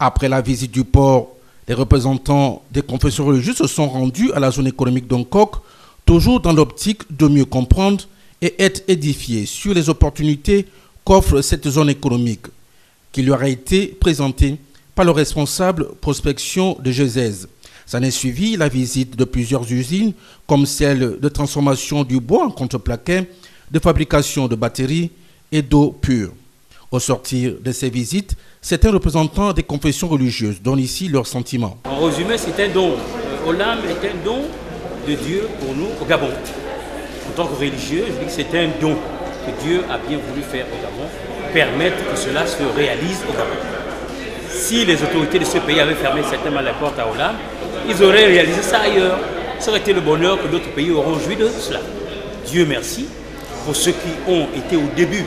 Après la visite du port, les représentants des confessions religieuses se sont rendus à la zone économique d'Ongkok, toujours dans l'optique de mieux comprendre et être édifiés sur les opportunités qu'offre cette zone économique, qui leur a été présentée par le responsable prospection de GESEZ. S'en est suivi la visite de plusieurs usines, comme celle de transformation du bois en contreplaqué, de fabrication de batteries et d'eau pure. Au sortir de ces visites, certains représentants des confessions religieuses donnent ici leurs sentiments. En résumé, c'est un don. Olam est un don de Dieu pour nous au Gabon. En tant que religieux, je dis que c'est un don que Dieu a bien voulu faire au Gabon, permettre que cela se réalise au Gabon. Si les autorités de ce pays avaient fermé certainement la porte à Olam, ils auraient réalisé ça ailleurs. Ça aurait été le bonheur que d'autres pays auront joui de cela. Dieu merci pour ceux qui ont été au début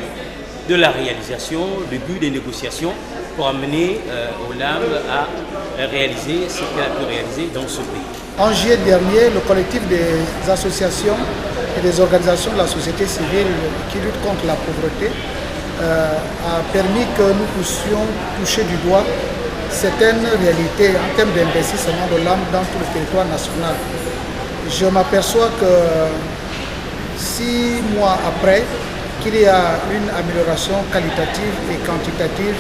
de la réalisation, au début des négociations pour amener Olam à réaliser ce qu'elle a pu réaliser dans ce pays. En juillet dernier, le collectif des associations et des organisations de la société civile qui luttent contre la pauvreté a permis que nous puissions toucher du doigt certaines réalités en termes d'investissement de l'âme dans tout le territoire national. Je m'aperçois que 6 mois après, qu'il y a une amélioration qualitative et quantitative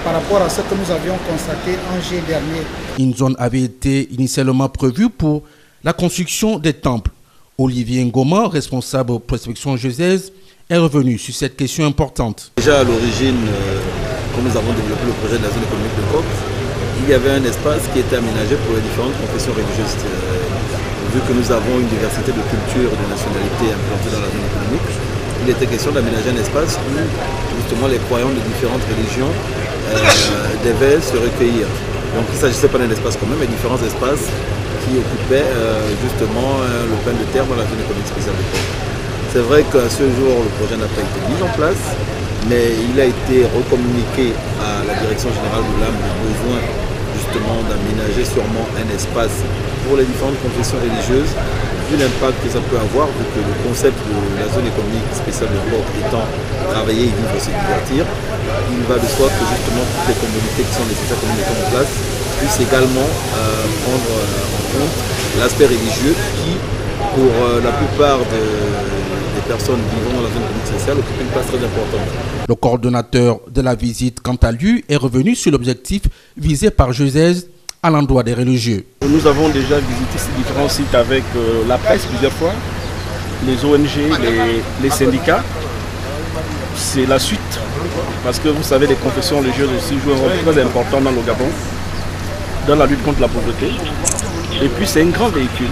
par rapport à ce que nous avions constaté en juillet dernier. Une zone avait été initialement prévue pour la construction des temples. Olivier Ngoma, responsable prospection GESEZ, est revenu sur cette question importante. Déjà à l'origine, quand nous avons développé le projet de la zone économique de Côte, il y avait un espace qui était aménagé pour les différentes confessions religieuses. Vu que nous avons une diversité de cultures et de nationalités implantées dans la zone économique, il était question d'aménager un espace où justement les croyants de différentes religions devaient se recueillir. Donc il ne s'agissait pas d'un espace commun, mais différents espaces qui occupaient justement le plan de terre dans la zone économique spéciale de Côte. C'est vrai qu'à ce jour, le projet n'a pas été mis en place, mais il a été recommuniqué à la direction générale de l'âme le besoin justement d'aménager sûrement un espace pour les différentes confessions religieuses, vu l'impact que ça peut avoir, vu que le concept de la zone économique spéciale de Côte étant travailler, vivre, se divertir, il va de soi que justement toutes les communautés qui sont nécessaires que nous mettons en place puissent également prendre en compte l'aspect religieux qui, pour la plupart des personnes vivant dans la zone économique sociale, occupe une place très importante. Le coordonnateur de la visite, quant à lui, est revenu sur l'objectif visé par GESEZ à l'endroit des religieux. Nous avons déjà visité ces différents sites avec la presse plusieurs fois, les ONG, les syndicats. C'est la suite, parce que vous savez, les confessions religieuses aussi jouent un rôle très important dans le Gabon, dans la lutte contre la pauvreté. Et puis c'est un grand véhicule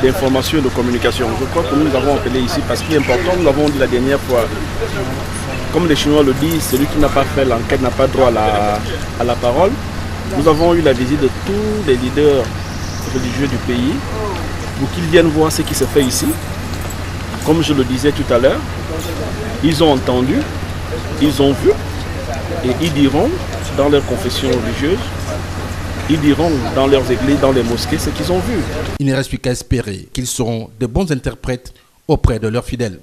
d'information et de communication. Je crois que nous avons appelé ici parce qu'il est important, nous l'avons dit la dernière fois, comme les Chinois le disent, celui qui n'a pas fait l'enquête n'a pas droit à la parole. Nous avons eu la visite de tous les leaders religieux du pays pour qu'ils viennent voir ce qui se fait ici. Comme je le disais tout à l'heure, ils ont entendu, ils ont vu et ils diront dans leurs confessions religieuses, ils diront dans leurs églises, dans les mosquées, ce qu'ils ont vu. Il ne reste plus qu'à espérer qu'ils seront de bons interprètes auprès de leurs fidèles.